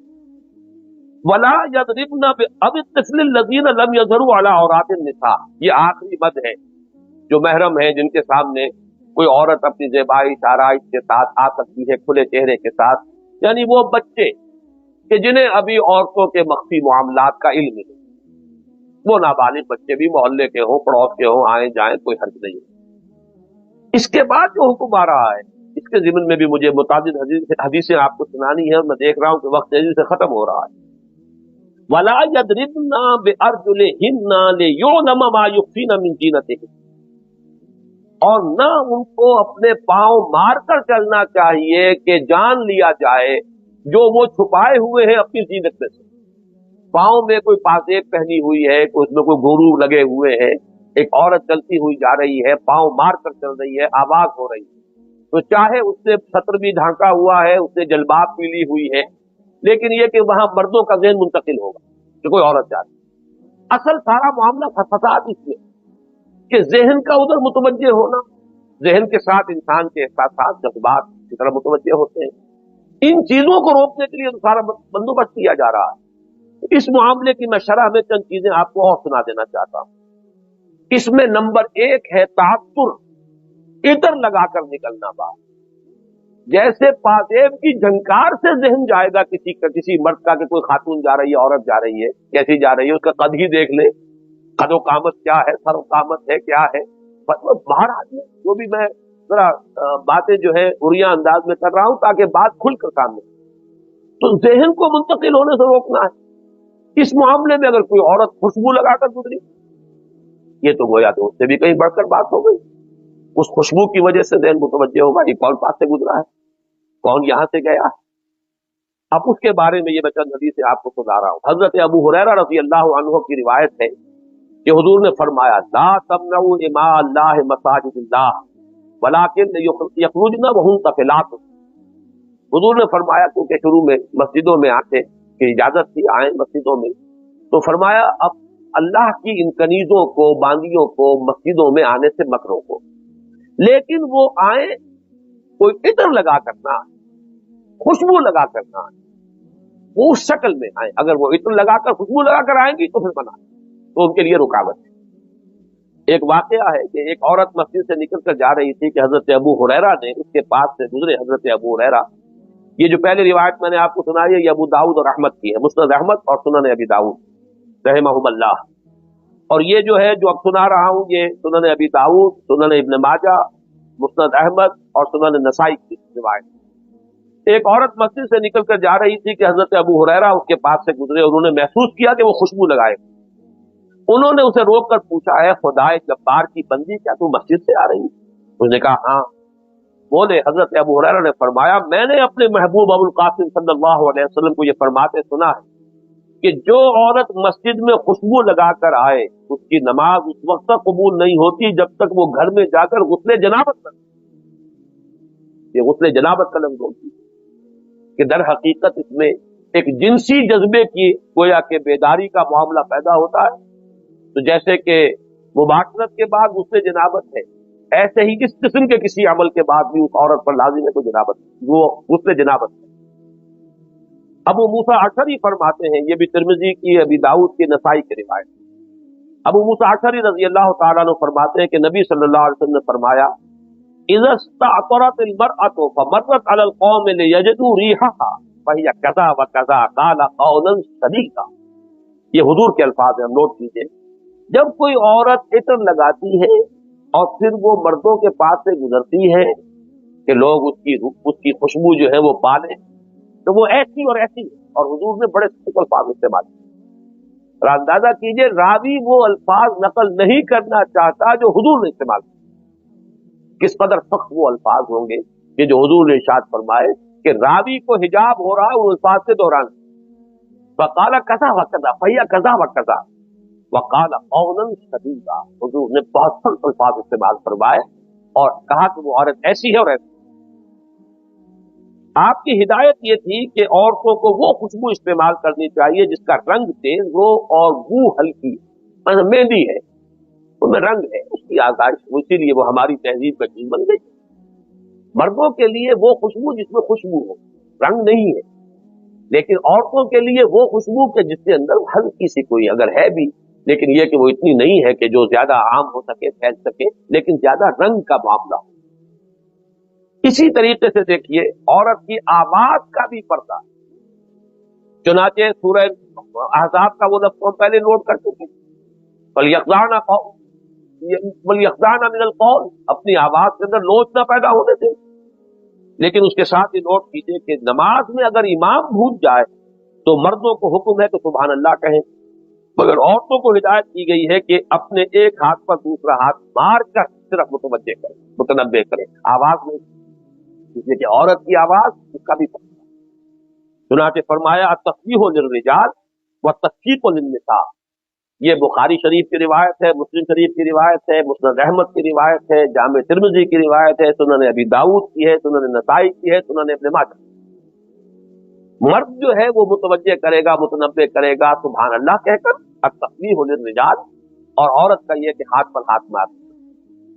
वला यदरिबना अब लज़ीना लम यज़हरु अला औरातिन निसा। ये आखिरी मद है, जो महरम है जिनके सामने कोई औरत अपनी ज़ेबाइश आराइश के साथ आ सकती है, खुले चेहरे के साथ, यानी वो बच्चे कि जिन्हें अभी औरतों के मख्फी मामलात का इल्म नहीं, वो नाबालिग बच्चे भी मोहल्ले के हों, पड़ोस के हों, आए जाएं, कोई हर्ज नहीं है। इसके बाद जो हुक्म आ रहा है इसके ज़िम्न में भी मुझे मुतादिद हदीसें आपको सुनानी है, मैं देख रहा हूं कि वक्त तेजी से खत्म हो रहा है। वला यदरिबना बिअरजुलिहिन्ना लियुअलम मा युख्फीना मिन ज़ीनतिहिन, और न उनको अपने पांव मारकर चलना चाहिए कि जान लिया जाए जो वो छुपाए हुए हैं अपनी जीनत में से। पांव में कोई पाजेब पहनी हुई है, उसमें कोई घुंघरू लगे हुए हैं, एक औरत चलती हुई जा रही है, पांव मार कर चल रही है, आवाज हो रही है, तो चाहे उससे छत्र भी ढांका हुआ है, उसने जलबाब भी ली हुई है, लेकिन ये कि वहां मर्दों का ज़हन मुंतकिल होगा कि कोई औरत जा रही। असल सारा मामला फसाद इसमें कि ज़हन का उधर मुतवज्जे होना, ज़हन के साथ इंसान के एहसास जज्बात की तरफ मुतवज्जे होते हैं। इन चीजों को रोकने के लिए तो सारा बंदोबस्त किया जा रहा है। इस मामले की मैं शरह में चंद चीजें आपको और सुना देना चाहता हूं। इसमें नंबर एक है तात्तुर, इतर लगाकर निकलना बात। जैसे पाजेब की झंकार से जहन जाएगा किसी मर्द का कि कोई खातून जा रही है, औरत जा रही है, कैसी जा रही है, उसका कद ही देख ले, कदो कामत क्या है, सरो कामत है क्या है, बाहर आदमी जो भी मैं जरा बातें जो है उरिया अंदाज में कर रहा हूं ताकि बात खुलकर सामने, तो जहन को मुंतकिल होने से रोकना है। इस मामले में अगर कोई औरत खुशबू लगाकर गुजरी, ये तो गोया तो उससे भी कहीं बढ़कर बात हो गई। उस खुशबू की वजह से जहन मुतवज्जे होगा ये कौन पास से गुजरा है, कौन यहां से गया है। अब उसके बारे में ये मैं चंद हदीस से आपको सुना रहा हूं। हजरत अबू हुरैरा रज़ी अल्लाह अन्हु की रिवायत है कि हुजूर ने फरमाया, ला तमनऊ इमा अल्लाह मसाजिदिल्लाह वलाकिन यखरुजना वहुम तफिलात। हुजूर ने फरमाया, क्योंकि शुरू में मस्जिदों में आते की इजाजत थी, आए मस्जिदों में, तो फरमाया अब अल्लाह की इन कनीजों को, बांदियों को मस्जिदों में आने से मत रोको, लेकिन वो आए कोई इत्र लगा करना, खुशबू लगा करना, वो उस शक्ल में आए। अगर वो इत्र लगाकर खुशबू लगाकर आएंगी तो फिर मना, तो उनके लिए रुकावट है। एक वाकया है कि एक औरत मस्जिद से निकल कर जा रही थी कि हजरत अबू हुरैरा ने उसके पास से गुजरे। हजरत अबू हुरैरा, ये जो पहले रिवायत मैंने आपको सुनाई है ये अबू दाऊद और अहमद की है, मुस्नद अहमद और सुनन अबी दाऊद रहमहुल्लाह। और ये जो है जो अब सुना रहा हूं ये सुनन अबी दाऊद, सुनन इब्न माजा, मुस्नद अहमद और सुनन नसाई की रिवायत। एक औरत मस्जिद से निकल कर जा रही थी कि हजरत अबू हुरैरा उसके पास से गुजरे। उन्होंने महसूस किया कि वो खुशबू लगाए। उन्होंने उसे रोक कर पूछा, है खुदाए जब्बार की बंदी, क्या तू मस्जिद से आ रही है? उसने कहा हाँ। बोले, हजरत अबू हुरैरा ने फरमाया, मैंने अपने महबूब अबुल कासिम सल्लल्लाहु अलैहि वसल्लम को यह फरमाते सुना है कि जो औरत मस्जिद में खुशबू लगाकर आए उसकी नमाज उस वक्त तक कबूल नहीं होती जब तक वो घर में जाकर गुस्ले जनाबत कर, ये गुस्ले जनाबत का लफ्ज होती है कि दर हकीकत इसमें एक जिनसी जज्बे की गोया के बेदारी का मामला पैदा होता है। तो जैसे कि मुबाशरत के बाद गुस्ले जनाबत है, ऐसे ही इस किस्म के किसी अमल के बाद भी उस औरत पर लाजिम है तो जनाबत, वो गुस्ले जनाबत है। अबू मूसा अशरी फरमाते हैं, ये भी तिरमिजी की, अबी दाऊद की, नसाई की रिवायत, ابو موسیٰ अशअरी रज़ी अल्लाह तआला अन्हु फरमाते हैं कि नबी सल्लल्लाहु अलैहि वसल्लम ने फरमाया, इज़ा इस्तअतरत अल-मरअतु फमर्रत अलल कौम लियजिदू रीहहा फहिय कज़ा व कज़ा क़ाल क़ौलन सदीक़ा। ये हुजूर के अल्फाज हैं, नोट कीजिए। जब कोई औरत इत्र लगाती है और फिर वो मर्दों के पास से गुजरती है कि लोग उसकी खुशबू जो है वो पाले, तो वो ऐसी और ऐसी है। और हुजूर ने बड़े सख्त अल्फाज इस्तेमाल किए। और अंदाजा कीजिए रावी वो अल्फाज नकल नहीं करना चाहता जो हुजूर ने इस्तेमाल किए। किस कदर सख्त वो अल्फाज होंगे कि जो हुजूर ने इरशाद फरमाए कि रावी को हिजाब हो रहा है उन अल्फाज से दोहराना। वक़ाल कज़ा व कज़ा फहिय कज़ा व कज़ा वक़ाल क़ौलन सदीक़ा। हुजूर ने बहुत सख्त अल्फाज इस्तेमाल फरमाए और कहा कि वो औरत ऐसी है और ऐसी। आपकी हिदायत ये थी कि औरतों को वो खुशबू इस्तेमाल करनी चाहिए जिसका रंग तेज हो और बू हल्की, मतलब मेहंदी है उसमें रंग है, उसकी आज़ाइश, इसीलिए वो हमारी तहजीब का चीज बन गई। मर्दों के लिए वो खुशबू जिसमें खुशबू हो, रंग नहीं है। लेकिन औरतों के लिए वो खुशबू के जिसके अंदर हल्की सी कोई अगर है भी, लेकिन ये कि वो इतनी नहीं है कि जो ज्यादा आम हो सके, फैल सके, लेकिन ज्यादा रंग का मामला हो। इसी तरीके से देखिए औरत की आवाज का भी पर्दा। चुनाचे सूरह अहज़ाब का वो लफ्ज़ हम पहले नोट कर चुके, वलियख़ज़ाना मिनल क़ौल, अपनी आवाज के अंदर लोच न पैदा होने दें। लेकिन उसके साथ ही नोट कीजिए कि नमाज में अगर इमाम भूल जाए तो मर्दों को हुक्म है कि सुभान अल्लाह कहें, मगर औरतों को हिदायत की गई है कि अपने एक हाथ पर दूसरा हाथ मार कर सिर्फ मुतवज्जे करें, मुतनब्बे करें, आवाज में, इसलिए कि औरत की आवाज उसका भी पता। चुनाचे फरमाया तस्बीह लिर्रिजाल व तस्कीक लिन्निसा। ये बुखारी शरीफ की रिवायत है, मुस्लिम शरीफ की रिवायत है, मुस्नद अहमद की रिवायत है, जामे तिर्मिज़ी की रिवायत है, सुनन अबी दाऊद की है, सुनन नसाई की है, सुनन इब्न माजा। मर्द जो है वो मुतवज्जे करेगा, मुतनब्बे करेगा सुभान अल्लाह कहकर, तस्बीह लिर्रिजाल, और औरत का ये कि हाथ पर हाथ मार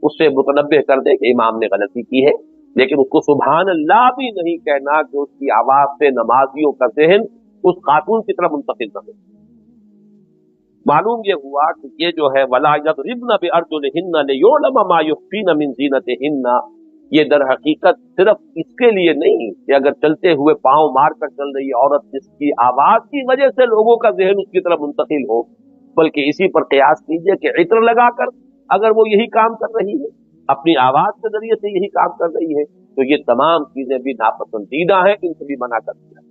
उससे मुतनब्बे कर दे कि इमाम ने गलती की है। लेकिन उसको सुभान अल्लाह भी नहीं कहना कि उसकी आवाज से नमाजियों का ज़हन उस खातून की तरफ मुंतकिल न हो। मालूम ये हुआ कि ये जो है वला यज़रिबन बिअर्जुलिहिन्ना लियुअलम मा युख्फीन मिन ज़ीनतिहिन्ना, ये दर हकीकत सिर्फ इसके लिए नहीं कि अगर चलते हुए पांव मार कर चल रही औरत जिसकी आवाज की वजह से लोगों का ज़हन उसकी तरफ मुंतकिल हो, बल्कि इसी पर कयास कीजिए कि इत्र लगाकर अगर वो यही काम कर रही है, अपनी आवाज के जरिए से यही काम कर रही है, तो ये तमाम चीजें भी नापसंदीदा हैं, इनसे भी मना कर दिया।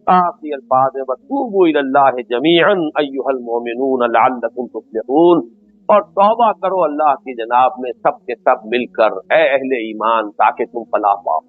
आखिरी अल्फाज है वतूबू इलल्लाहि जमीअन अय्युहल मोमिनून लअल्लकुम तुफ्लिहून, और तौबा करो अल्लाह की जनाब में सब के सब मिलकर, ए अहले ईमान, ताकि तुम फलाह पाओ।